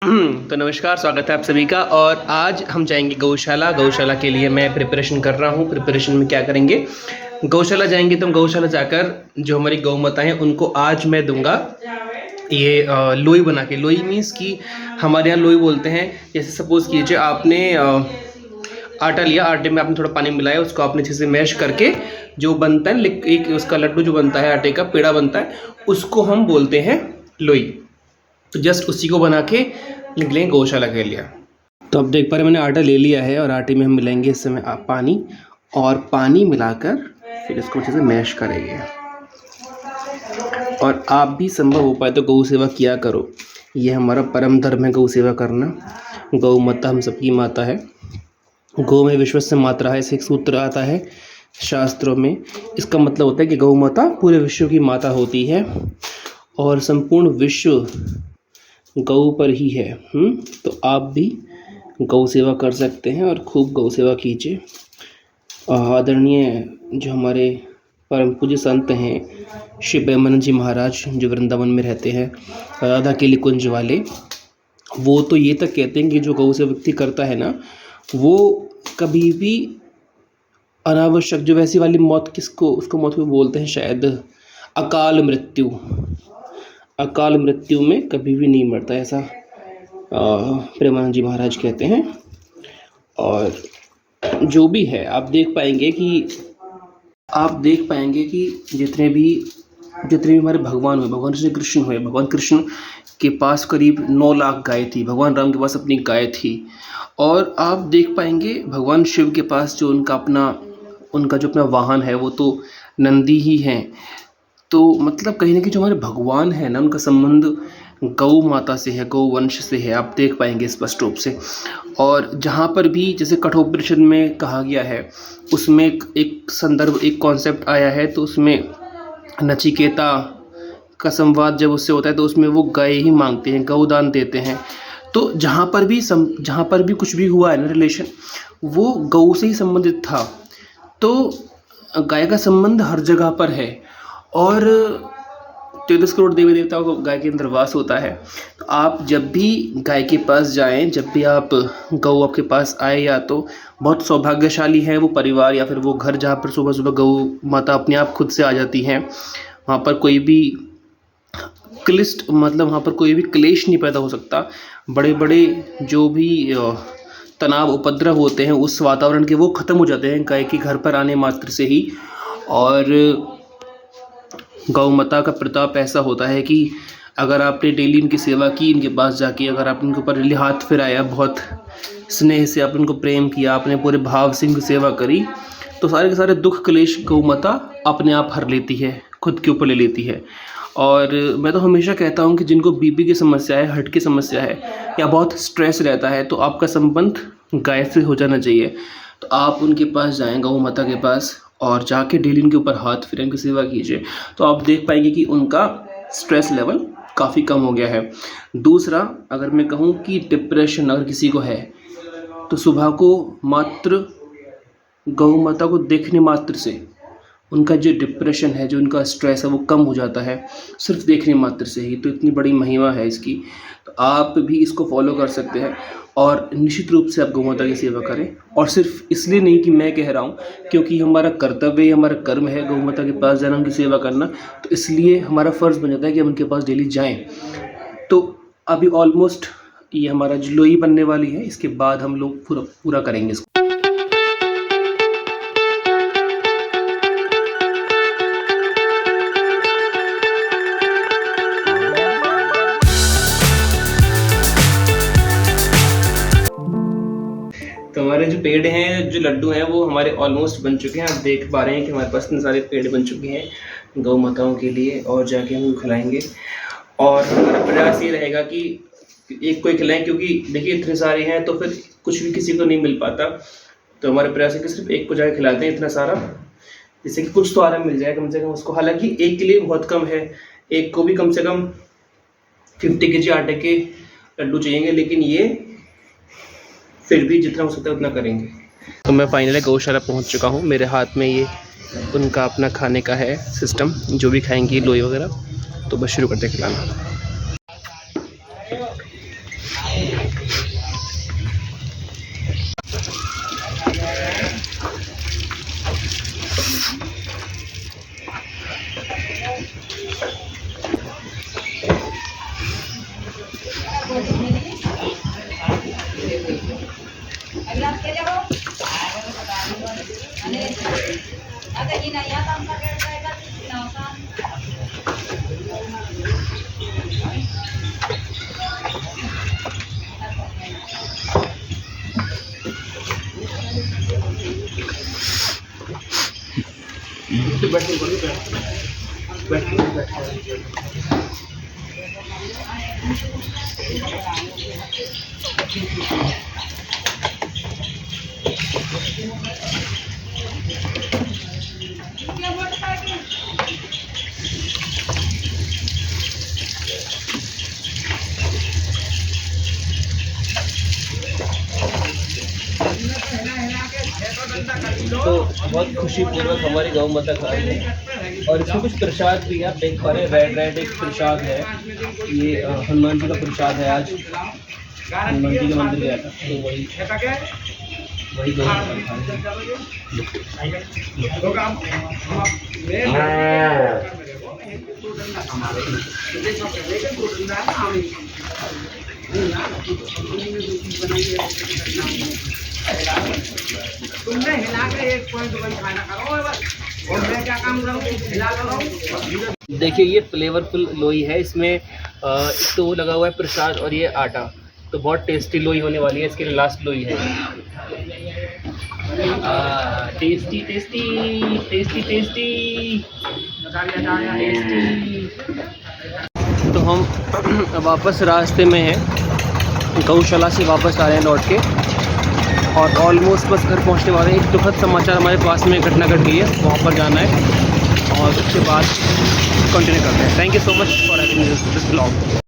तो नमस्कार, स्वागत है आप सभी का। और आज हम जाएंगे गौशाला के लिए मैं प्रिपरेशन कर रहा हूँ। प्रिपरेशन में क्या करेंगे, गौशाला जाएंगे तो हम गौशाला जाकर जो हमारी गौ माता हैं उनको आज मैं दूंगा ये लोई बना के। लोई मीन्स कि हमारे यहाँ लोई बोलते हैं। जैसे सपोज कीजिए आपने आटा लिया, आटे में आपने थोड़ा पानी मिलाया, उसको आपने अच्छे से मैश करके जो बनता है एक उसका लड्डू जो बनता है, आटे का पेड़ा बनता है, उसको हम बोलते हैं लोई। तो जस्ट उसी को बना के निकलेंगे गौशाला के लिए। तो अब देख पा रहे मैंने आटा ले लिया है और आटे में हम मिलाएंगे इस समय पानी, और पानी मिलाकर फिर इसको अच्छे से मैश करेंगे। और आप भी संभव हो पाए तो गौ सेवा किया करो, ये हमारा परम धर्म है गौ सेवा करना। गौ माता हम सबकी माता है। गौ में विश्वस्य मात्रा है, ऐसे एक सूत्र आता है शास्त्रों में। इसका मतलब होता है कि गौ माता पूरे विश्व की माता होती है और संपूर्ण विश्व गौ पर ही है। तो आप भी गौ सेवा कर सकते हैं और खूब गौ सेवा कीजिए। आदरणीय जो हमारे परम पूज्य संत हैं श्री प्रेमानंद जी महाराज, जो वृंदावन में रहते हैं, राधा के कुंज वाले, वो तो ये तक कहते हैं कि जो गौ सेवा व्यक्ति करता है ना, वो कभी भी अनावश्यक जो वैसी वाली मौत, उसको मौत को बोलते हैं शायद अकाल मृत्यु में कभी भी नहीं मरता, ऐसा प्रेमानंद जी महाराज कहते हैं। और जो भी है आप देख पाएंगे कि जितने भी हमारे भगवान हुए, भगवान श्री कृष्ण हुए, भगवान कृष्ण के पास करीब 9 लाख गाय थी, भगवान राम के पास अपनी गाय थी। और आप देख पाएंगे भगवान शिव के पास जो उनका जो अपना वाहन है वो तो नंदी ही हैं। तो मतलब कहीं ना कहीं जो हमारे भगवान है ना, उनका संबंध गौ माता से है, गौ वंश से है, आप देख पाएंगे स्पष्ट रूप से। और जहाँ पर भी जैसे कठोपनिषद में कहा गया है, उसमें एक संदर्भ, एक कॉन्सेप्ट आया है, तो उसमें नचिकेता का संवाद जब उससे होता है तो उसमें वो गाय ही मांगते हैं, गौदान देते हैं। तो जहाँ पर भी कुछ भी हुआ है ना रिलेशन, वो गौ से ही संबंधित था। तो गाय का संबंध हर जगह पर है। और 33 करोड़ देवी देवताओं को गाय के अंदर वास होता है। तो आप जब भी गाय के पास जाएं, जब भी आप गौ आपके पास आए, या तो बहुत सौभाग्यशाली है वो परिवार या फिर वो घर जहाँ पर सुबह सुबह गौ माता अपने आप खुद से आ जाती हैं। वहाँ पर कोई भी वहाँ पर कोई भी क्लेश नहीं पैदा हो सकता। बड़े बड़े जो भी तनाव उपद्रव होते हैं उस वातावरण के, वो ख़त्म हो जाते हैं गाय के घर पर आने मात्र से ही। और गौ माता का प्रताप ऐसा होता है कि अगर आपने डेली इनकी सेवा की, इनके पास जाके अगर आप इनके ऊपर हाथ फिराया, बहुत स्नेह से आप इनको प्रेम किया, आपने पूरे भाव से इनकी सेवा करी, तो सारे के सारे दुख क्लेश गौ माता अपने आप हर लेती है, खुद के ऊपर ले लेती है। और मैं तो हमेशा कहता हूँ कि जिनको बीपी की समस्या है, हार्ट की समस्या है, या बहुत स्ट्रेस रहता है, तो आपका संबंध गाय से हो जाना चाहिए। तो आप उनके पास जाएँ, गौ माता के पास, और जाके डेली उनके ऊपर हाथ फिरें, उनकी सेवा कीजिए। तो आप देख पाएंगे कि उनका स्ट्रेस लेवल काफ़ी कम हो गया है। दूसरा, अगर मैं कहूँ कि डिप्रेशन अगर किसी को है, तो सुबह को मात्र गौ माता को देखने मात्र से उनका जो डिप्रेशन है, जो उनका स्ट्रेस है, वो कम हो जाता है, सिर्फ देखने मात्र से ही। तो इतनी बड़ी महिमा है इसकी। तो आप भी इसको फॉलो कर सकते हैं और निश्चित रूप से आप गौ माता की सेवा करें। और सिर्फ इसलिए नहीं कि मैं कह रहा हूँ, क्योंकि हमारा कर्तव्य, हमारा कर्म है गौ माता के पास जाना, उनकी सेवा करना। तो इसलिए हमारा फ़र्ज़ बन जाता है कि हम उनके पास डेली जाएँ। तो अभी ऑलमोस्ट ये हमारा जो लोई बनने वाली है, इसके बाद हम लोग पूरा करेंगे इसको। तो हमारे जो पेड़ हैं, जो लड्डू हैं, वो हमारे ऑलमोस्ट बन चुके हैं। आप देख पा रहे हैं कि हमारे पास इतने सारे पेड़ बन चुके हैं गौ माताओं के लिए, और जाके हम खिलाएंगे। और हमारा प्रयास ये रहेगा कि एक को ही खिलाएं, क्योंकि देखिए इतने सारे हैं तो फिर कुछ भी किसी को नहीं मिल पाता। तो हमारा प्रयास है कि सिर्फ एक को जाके खिलाते हैं इतना सारा, जिससे कि कुछ तो आराम मिल जाए कम से कम उसको। हालांकि एक के लिए बहुत कम है, एक को भी कम से कम 50 kg आटे के लड्डू चाहिए, लेकिन ये फिर भी जितना हो सकता है उतना करेंगे। तो मैं फाइनली गौशाला पहुंच चुका हूं। मेरे हाथ में ये उनका अपना खाने का है सिस्टम, जो भी खाएंगी लोई वगैरह। तो बस शुरू करते खिलाना। तो बहुत खुशीपूर्वक हमारी गौ माता खा रही है। और इसमें कुछ प्रसाद भी है, आप देख पा रहे हैं, रेड एक प्रसाद है। ये हनुमान जी का प्रसाद है। आज हनुमान जी के मंदिर गया था तो वही गौ माता खा रही है। तुमने हिला के 1 पॉइंट खाना करो और मैं क्या काम करूँ, हिला करो। देखिए ये फ्लेवरफुल लोई है। इसमें एक तो वो लगा हुआ है प्रसाद और ये आटा, तो बहुत टेस्टी लोई होने वाली है। इसके लिए लास्ट लोई है। Tasty tasty tasty tasty tasty. तो हम वापस रास्ते में हैं, गौशाला से वापस आ रहे हैं लौट के, और ऑलमोस्ट बस घर पहुंचने वाले हैं। एक दुखद समाचार हमारे पास में घटना घट गई है, वहाँ पर जाना है और उसके बाद कंटिन्यू करते हैं। Thank you so much for having this blog.